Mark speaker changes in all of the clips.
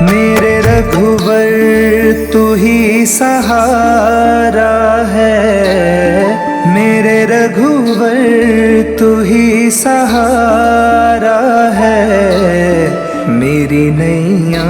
Speaker 1: मेरे रघुवर तू ही सहारा है। मेरे रघुवर तू ही सहारा है। मेरी नैया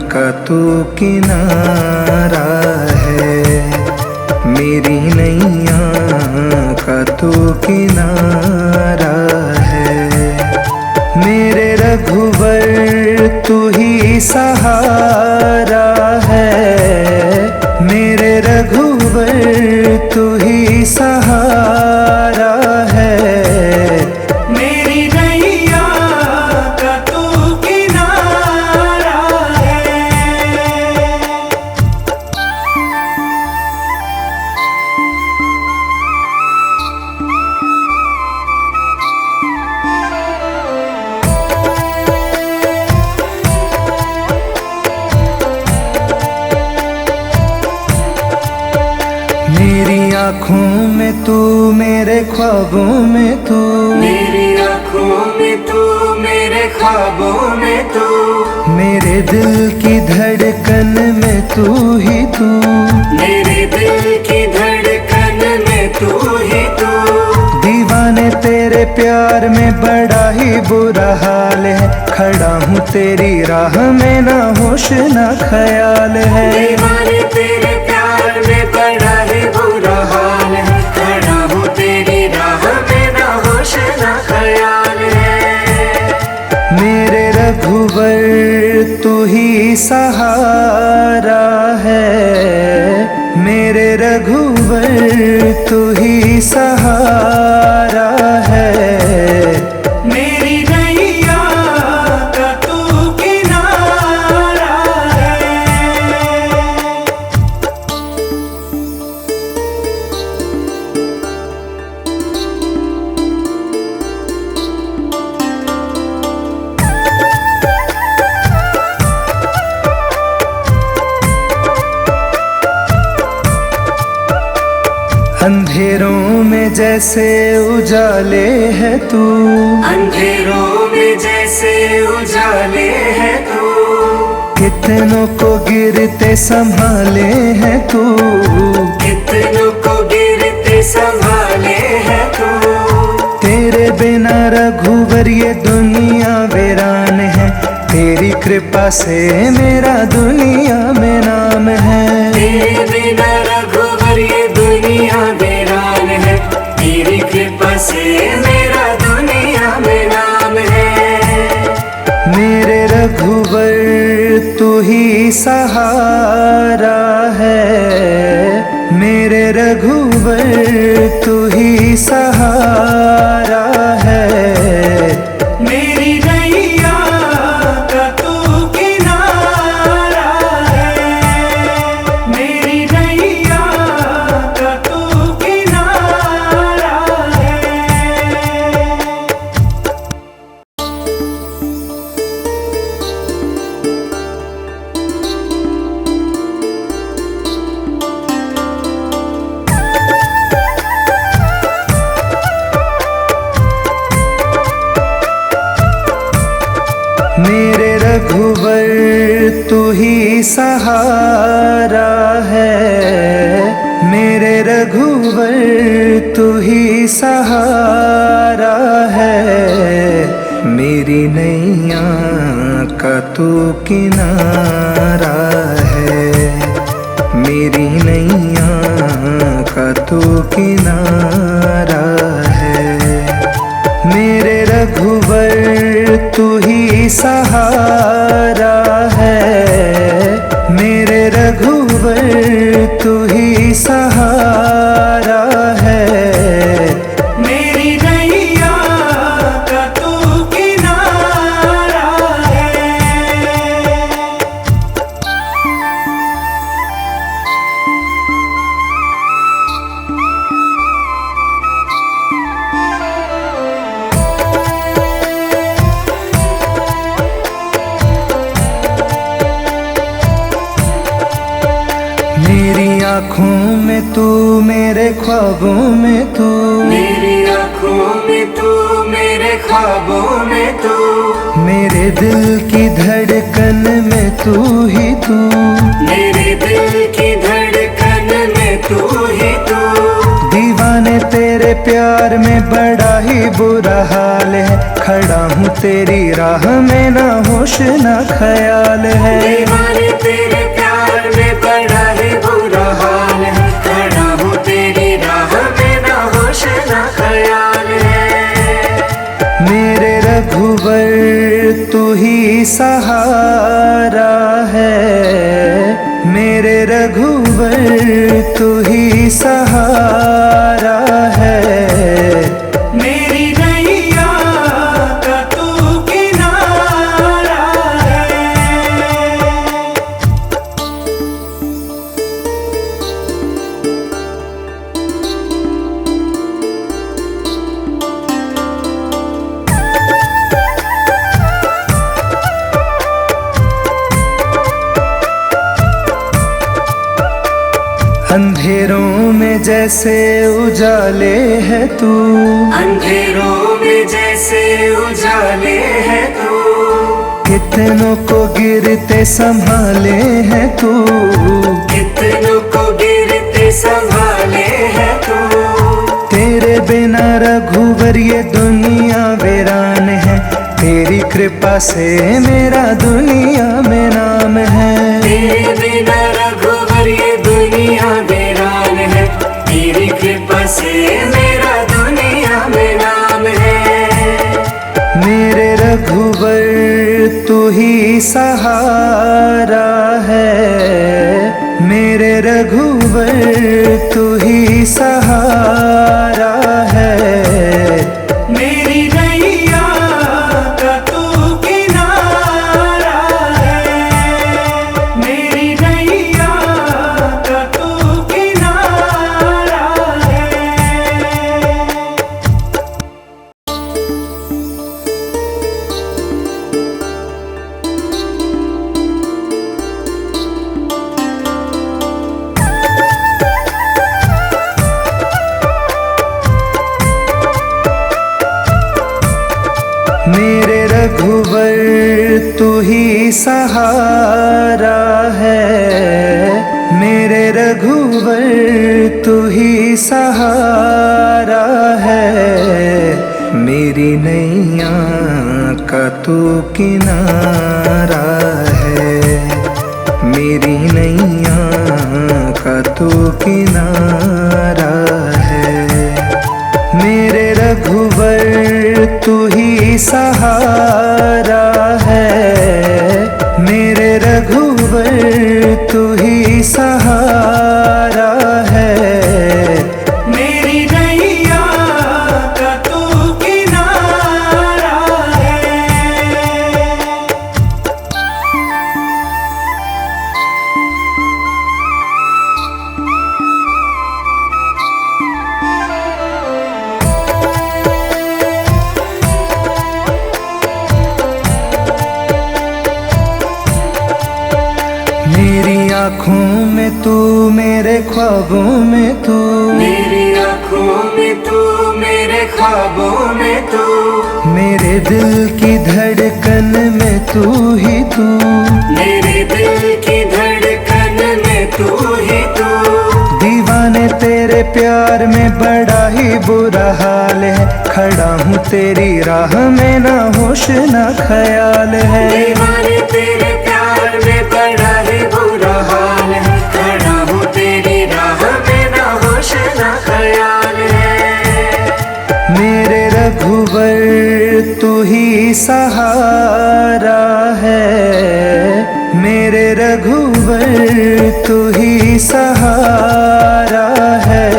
Speaker 1: का तू किनारा है। मेरी नैया का तू किनारा है। मेरे रघुवर तू ही सहारा है। मेरे रघुवर तू ही सहारा है। मेरी नैया का तू किनारा है। मेरी आँखों में तू, मेरे ख्वाबों में तू।
Speaker 2: मेरी आँखों में तू, मेरे ख्वाबों में तू।
Speaker 1: मेरे दिल की धड़कन में तू ही तू।
Speaker 2: मेरे दिल की धड़कन में तू ही तू।
Speaker 1: दीवाने तेरे प्यार में बड़ा ही बुरा हाल है। खड़ा हूँ तेरी राह में ना होश ना ख्याल है।
Speaker 2: दीवाने तेरे प्यार में बड़ा ही बुरा हाल है। खड़ा हूँ तेरी राह में ना होश ना ख्याल है।
Speaker 1: मेरे रघुवर तू ही सहारा है। मेरे रघुवर तू ही सहारा है। मेरी नैया का तू किनारा है। अंधेरों में जैसे उजाले है तू।
Speaker 2: अंधेरों में जैसे उजाले है तू।
Speaker 1: कितनों को गिरते संभाले है तू।
Speaker 2: कितनों को गिरते संभाले है तू।
Speaker 1: तेरे बिना रघुवर ये दुनिया वीरान है। तेरी कृपा से मेरा दुनिया में नाम है।
Speaker 2: तेरे बिना रघुवर ये दुनिया वीरान है। तेरी कृपा से मेरा दुनिया में नाम है।
Speaker 1: मेरे रघुवर तू ही सहारा है। मेरे रघुवर तू ही सहारा है। मेरी नैया का तू किनारा है। मेरी नैया का तू किनारा है। मेरे रघुवर तू ही सहारा है। मेरे रघुवर तू ही सहारा है। मेरी नैया का तू किनारा है। मेरी नैया का तू किनारा है। मेरे रघुवर तू ही सहारा है। मेरे रघुवर तू ही सहारा है। मेरी नैया का तू किनारा है। मेरी आँखों में तू, मेरे ख्वाबों में तू।
Speaker 2: मेरी आँखों में तू, मेरे ख्वाबों में तू।
Speaker 1: मेरे दिल की धड़कन में तू ही तू।
Speaker 2: मेरे दिल की धड़कन में तू ही तू।
Speaker 1: दीवाने तेरे प्यार में बड़ा ही बुरा हाल है, खड़ा हूँ तेरी राह में ना होश ना ख्याल है।
Speaker 2: दीवाने तेरे प्यार में बड़ा ही बुरा हाल है, खड़ा हूँ तेरी राह में ना होश ना ख्याल है।
Speaker 1: मेरे रघुवर तू ही सहारा है, मेरे रघुवर तू ही सहारा है।
Speaker 2: मेरी नैया का तू किनारा है।
Speaker 1: अंधेरों में जैसे उजाले है तू,
Speaker 2: अंधेरों में जैसे उजाले है तू।
Speaker 1: कितनों को गिरते संभाले है तू,
Speaker 2: कितनों को गिरते संभाले है तू।
Speaker 1: तेरे बिना रघुवर ये दुनिया वीरान है, तेरी कृपा से मेरा दुनिया में नाम है।
Speaker 2: तेरे बिना रघुवर ये दुनिया वीरान है, तेरी कृपा से मेरा दुनिया में नाम है।
Speaker 1: मेरे रघुवर तू ही सहारा है, मेरे रघुवर तू ही सहारा है।
Speaker 2: मेरी नैया का तू किनारा है। मेरी नैया का तू किनारा है।
Speaker 1: मेरे रघुवर तू ही सहारा है, मेरे रघुवर तू ही सहारा है। मेरी नैया का तू किनारा है, मेरी नैया का तू किनारा है। मेरे रघुवर तू ही सहारा है, मेरे रघुवर तू ही सहारा है।
Speaker 2: मेरी नैया का तू किनारा है।
Speaker 1: मेरी आँखों में तू, मेरे ख्वाबों में तू,
Speaker 2: मेरी आँखों में तू, मेरे ख्वाबों में तू।
Speaker 1: मेरे दिल की धड़कन में तू ही तू।
Speaker 2: मेरे दिल की धड़कन में तू ही तू।
Speaker 1: दीवाने तेरे प्यार में बड़ा ही बुरा हाल है, खड़ा हूँ तेरी राह में ना होश ना ख्याल है।
Speaker 2: दीवाने तेरे प्यार में बड़ा ही बुरा हाल है, खड़ा हूँ तेरी राह में ना होश ना ख्याल है।
Speaker 1: मेरे रघुवर तू ही सहारा है, मेरे रघुवर तू ही सहारा है।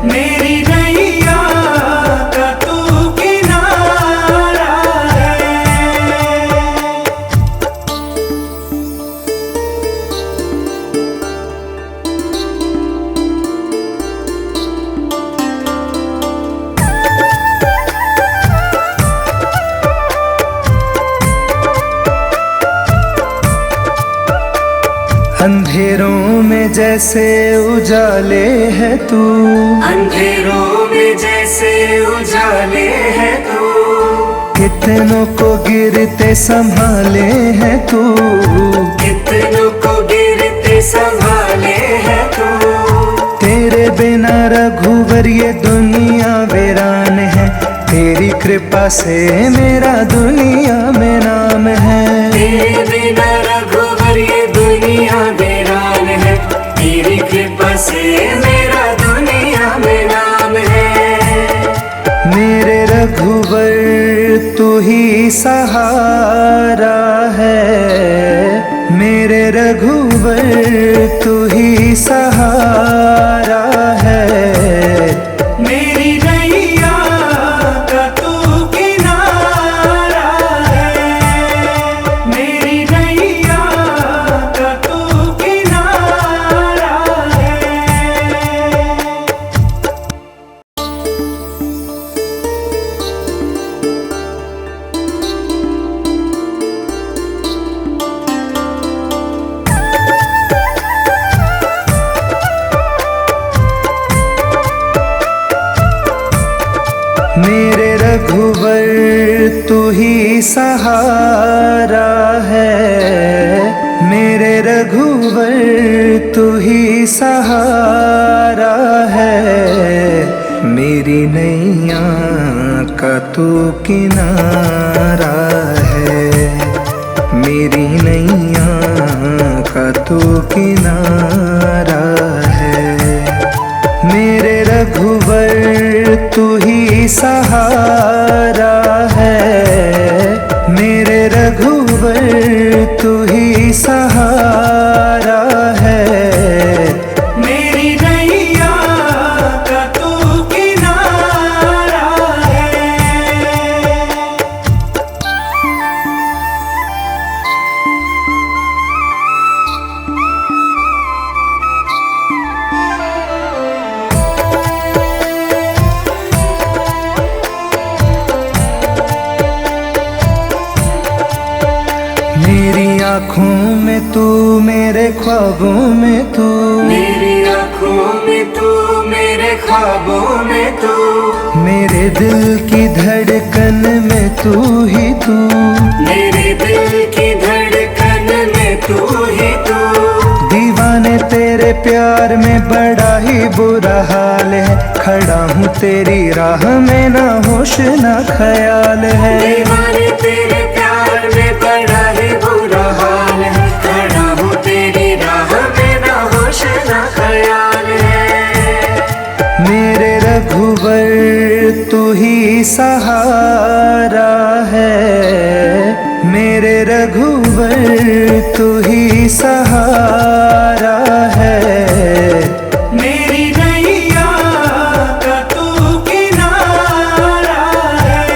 Speaker 2: मेरी नैया का तू किनारा है।
Speaker 1: अंधेरों में जैसे उजाले है तू,
Speaker 2: अंधेरों में जैसे उजाले है तू।
Speaker 1: कितनों कितनों को गिरते संभाले हैं तू,
Speaker 2: कितनों को गिरते संभाले है तू।
Speaker 1: तेरे बिना रघुवर ये दुनिया वीरान है, तेरी कृपा से मेरा दुनिया में नाम है।
Speaker 2: तेरे बिना रघुवर ये दुनिया वीरान है, तेरी कृपा से मेरा दुनिया में नाम है।
Speaker 1: मेरे रघुवर तू ही सहारा है, मेरे रघुवर तू ही सहारा है।
Speaker 2: मेरी नैया का तू किनारा है, मेरी नैया का तू किनारा है।
Speaker 1: मेरे रघुवर तू ही सहारा है, मेरे रघुवर तू ही सहारा है। मेरी नैया का तू किनारा है, मेरी नैया का तू किनारा है। मेरे रघुवर तू ही सहारा है, मेरे रघुवर तू ही सहारा है।
Speaker 2: मेरी नैया का तू किनारा है।
Speaker 1: मेरी आँखों में तू, मेरे ख्वाबों में तू,
Speaker 2: मेरी आँखों में तू, मेरे ख्वाबों में तू,
Speaker 1: मेरे दिल की धड़कन में तू ही तू,
Speaker 2: मेरे दिल की धड़कन में तू ही तू।
Speaker 1: दीवाने तेरे प्यार में बड़ा ही बुरा हाल है, खड़ा हूँ तेरी राह में ना होश ना ख्याल है।
Speaker 2: दीवाने तेरे प्यार में बड़ा ही बुरा हाल है, खड़ा हूँ तेरी राह में ना होश ना ख्याल है।
Speaker 1: मेरे रघुवर तू ही सहारा है, मेरे रघुवर तू ही सहारा है।
Speaker 2: मेरी नैया का तू किनारा है।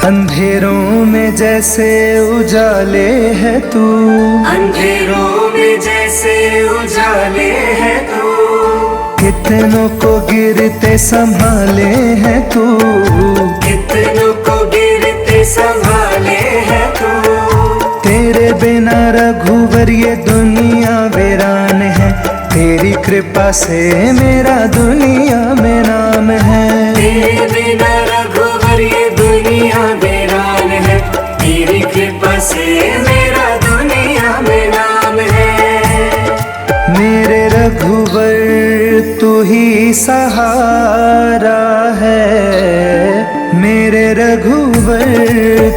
Speaker 1: अंधेरों में जैसे उजाले है तू,
Speaker 2: अंधेरों में जैसे उजाले है तू,
Speaker 1: कितनों को गिरते संभाले है तू,
Speaker 2: कितनों को गिरते संभाले है तू।
Speaker 1: तेरे बिना रघुवर ये दुनिया वीरान है, तेरी कृपा से मेरा दुनिया में नाम है।
Speaker 2: तेरे बिना रघुवर ये दुनिया वीरान है, तेरी कृपा से मेरा दुनिया में नाम है।
Speaker 1: मेरे रघुवर तू ही सहारा है, मेरे रघुवर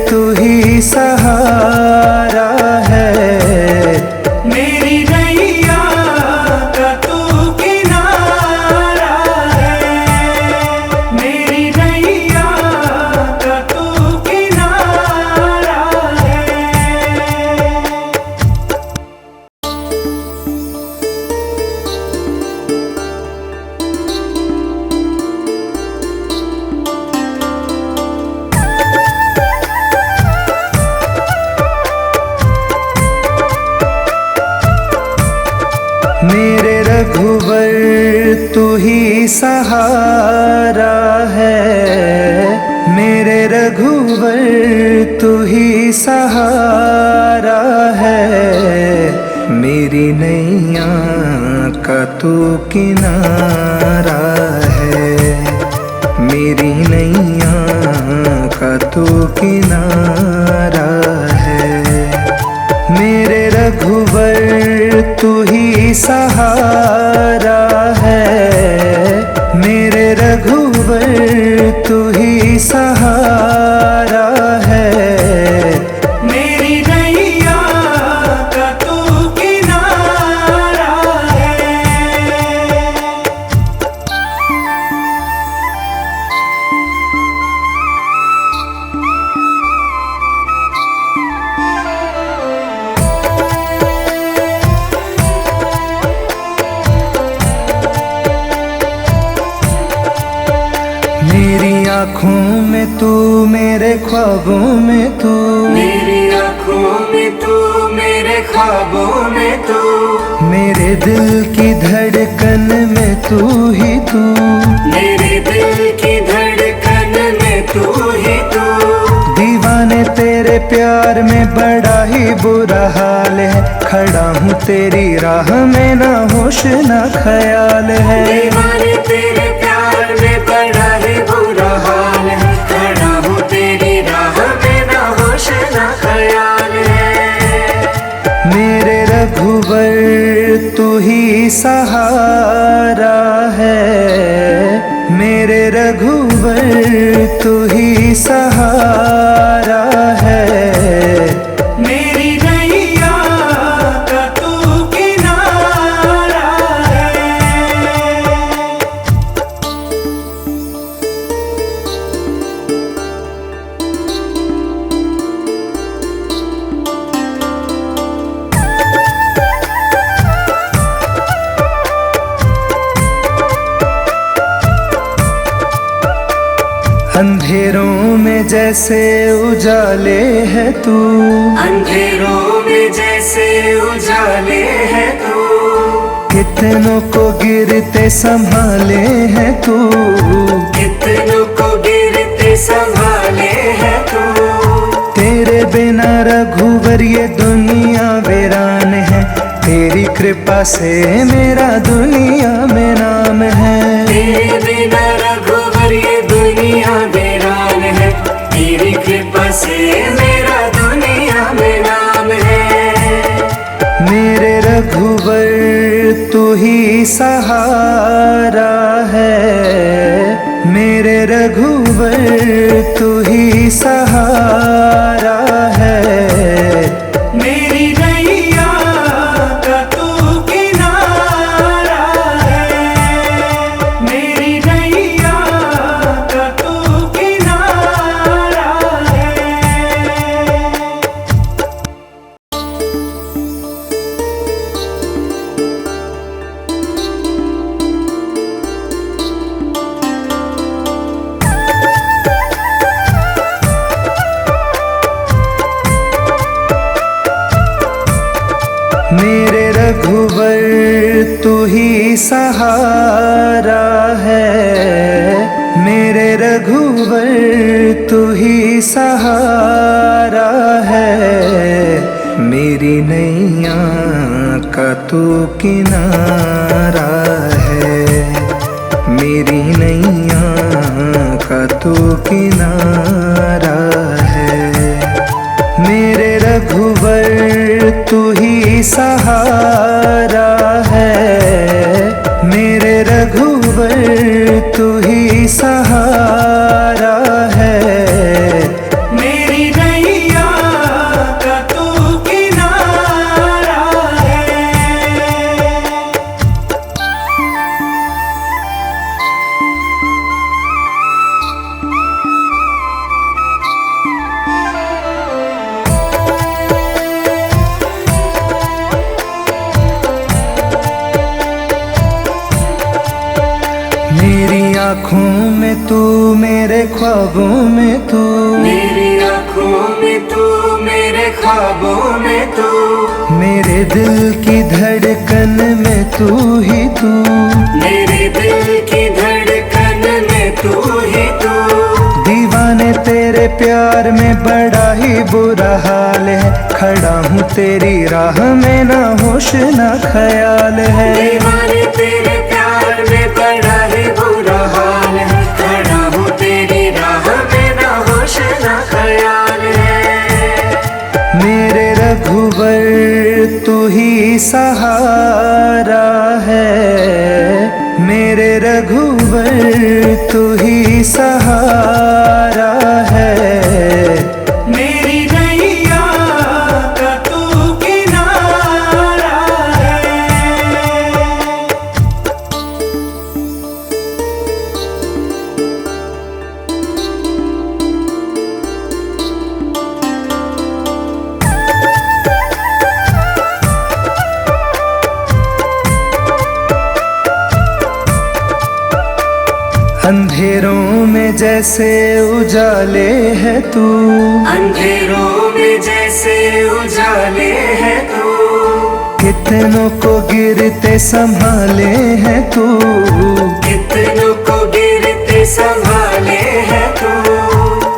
Speaker 1: तू ही सहारा है।
Speaker 2: मेरी नैया का तू किनारा है, मेरी नैया का तू किनारा है।
Speaker 1: मेरे रघुवर तू ही सहारा है, मेरे रघुवर तू ही सहारा है, मेरी नैया का तू किनारा है, मेरी नैया का तू किनारा है, मेरे रघुवर तू ही सहारा है, मेरे रघुवर तू ही सहारा है,
Speaker 2: मेरी नैया का तू किनारा है।
Speaker 1: मेरी आँखों में तू, मेरे ख्वाबों में तू,
Speaker 2: मेरी आँखों में तू, मेरे ख्वाबों में तू,
Speaker 1: मेरे दिल की धड़कन में तू ही तू,
Speaker 2: मेरे दिल की धड़कन में तू ही तू।
Speaker 1: दीवाने तेरे प्यार में बड़ा ही बुरा हाल है, खड़ा हूँ तेरी राह में ना होश ना ख्याल है,
Speaker 2: दीवाने तेरे प्यार में बड़ा ही बुरा हाल है, खड़ा हूँ तेरी राह में ना होश ना ख्याल है।
Speaker 1: मेरे रघुवर तू ही सहारा है, मेरे रघुवर तू ही सहारा है,
Speaker 2: मेरी नैया का तू किनारा है।
Speaker 1: अंधेरों में जैसे उजाले है तू,
Speaker 2: अंधेरों में जैसे उजाले है तू,
Speaker 1: कितनों को गिरते संभाले है तू,
Speaker 2: कितनों को गिरते संभाले है तू।
Speaker 1: तेरे बिना रघुवर ये दुनिया वीरान है, तेरी कृपा से मेरा दुनिया में नाम है,
Speaker 2: तेरे बिना रघुवर ये दुनिया वीरान है, तेरी कृपा से मेरा दुनिया में नाम है।
Speaker 1: मेरे रघुवर तू ही सहारा है, मेरे रघुवर तू ही सहारा है,
Speaker 2: मेरी नैया का तू किनारा है, मेरी नैया का तू किनारा है।
Speaker 1: मेरे रघुवर तू ही सहारा है, मेरे रघुवर तू ही सहारा है, मेरी नैया का तू किनारा है, मेरी नैया का तू किनारा है, मेरे रघुवर तू ही सहारा है, मेरे रघुवर तू ही सहारा है,
Speaker 2: मेरी नैया का तू किनारा है।
Speaker 1: मेरी आँखों में तू, मेरे ख्वाबों में तू,
Speaker 2: मेरी आँखों में तू, मेरे ख्वाबों में तू,
Speaker 1: मेरे दिल की धड़कन में तू ही तू,
Speaker 2: मेरे दिल की धड़कन तू ही तू।
Speaker 1: दीवाने तेरे प्यार में बड़ा ही बुरा हाल है, खड़ा हूँ तेरी राह में ना होश ना ख्याल है।
Speaker 2: दीवाने तेरे प्यार में बड़ा ही बुरा हाल है, खड़ा हूँ तेरी राह में ना होश ना ख्याल है।
Speaker 1: मेरे रघुवर तू ही सहारा है, मेरे रघुवर तू ही सहारा है।
Speaker 2: मेरी नैया का तू किनारा है।
Speaker 1: अंधेरों में जैसे उजाले है तू,
Speaker 2: अंधेरों में जैसे उजाले है तू।
Speaker 1: कितनों को गिरते संभाले है तू,
Speaker 2: कितनों को गिरते संभाले है तू।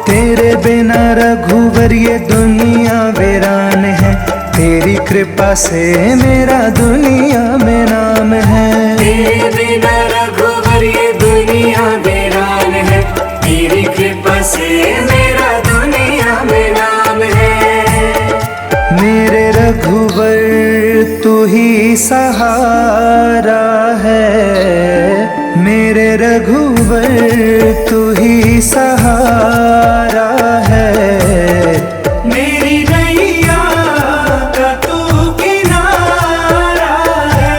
Speaker 1: तेरे बिना रघुवर ये दुनिया वीरान है, तेरी कृपा से मेरा दुनिया में नाम है।
Speaker 2: तेरे बिना रघुवर ये दुनिया वीरान है, तेरी कृपा से मेरा दुनिया में नाम है।
Speaker 1: मेरे रघुवर तू ही सहारा है, मेरे रघुवर तू ही सहारा है।
Speaker 2: मेरी नैया का तू किनारा है।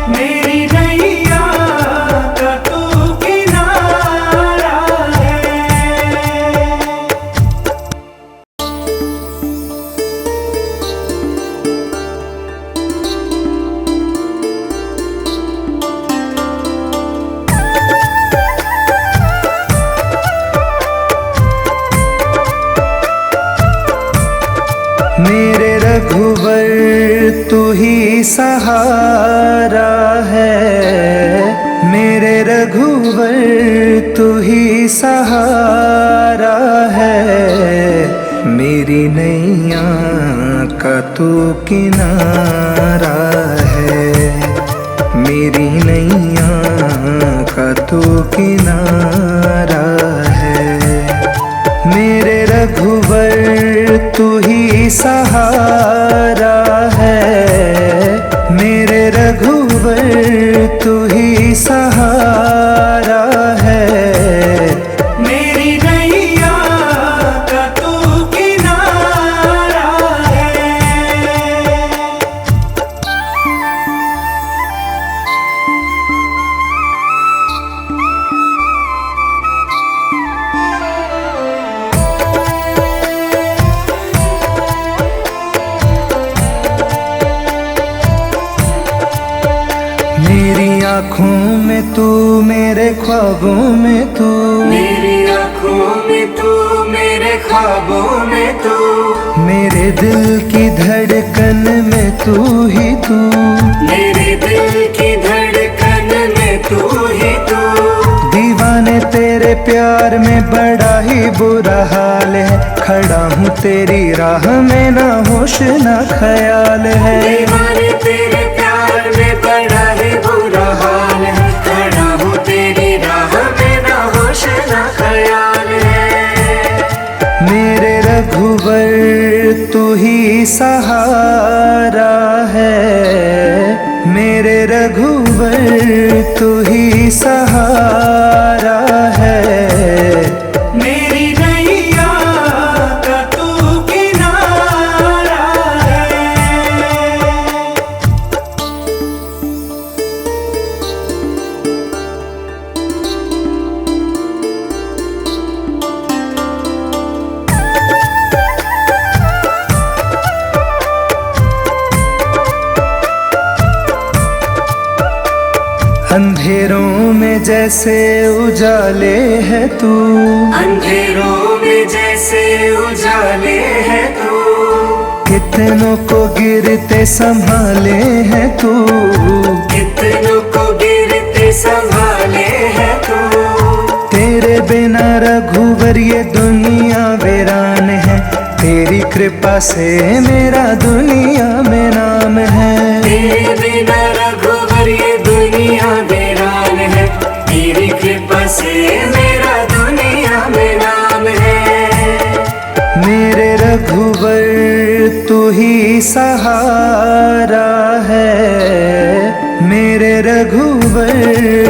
Speaker 2: मेरी नैया का तू किनारा है।
Speaker 1: मेरे रघुवर तू ही सहारा है, मेरे रघुवर तू ही सहारा है। मेरी नैया का तू किनारा है, मेरी नैया का तू किनारा है। मेरे रघुवर तू ही सहारा है, मेरे रघुवर तू ही सहारा है।
Speaker 2: मेरी नैया का तू किनारा है।
Speaker 1: मेरी आँखों में तू, मेरे ख्वाबों में तू,
Speaker 2: मेरी आँखों में तू, मेरे ख्वाबों में तू।
Speaker 1: मेरे दिल की धड़कन में तू ही तू,
Speaker 2: मेरे दिल की धड़कन में तू ही तू।
Speaker 1: दीवाने तेरे प्यार में बड़ा ही बुरा हाल है, खड़ा हूँ तेरी राह में ना होश ना ख्याल है।
Speaker 2: दीवाने तेरे प्यार में बड़ा ही बुरा हाल है, खड़ा हूँ तेरी राह में ना होश ना ख्याल है।
Speaker 1: मेरे रघुवर तू ही सहारा है, मेरे रघुवर तू ही सहारा है।
Speaker 2: मेरी नैया का तू किनारा है।
Speaker 1: अंधेरों में जैसे उजाले है तू,
Speaker 2: अंधेरों में जैसे उजाले है तू।
Speaker 1: कितनों को गिरते संभाले है तू,
Speaker 2: कितनों को गिरते संभाले है तू।
Speaker 1: रघुवर ये दुनिया वीरान है, तेरी कृपा से मेरा दुनिया में नाम है।
Speaker 2: तेरे बिना रघुवर ये दुनिया वीरान है, तेरी कृपा से मेरा दुनिया में नाम है।
Speaker 1: मेरे रघुवर तू ही सहारा है, मेरे रघुवर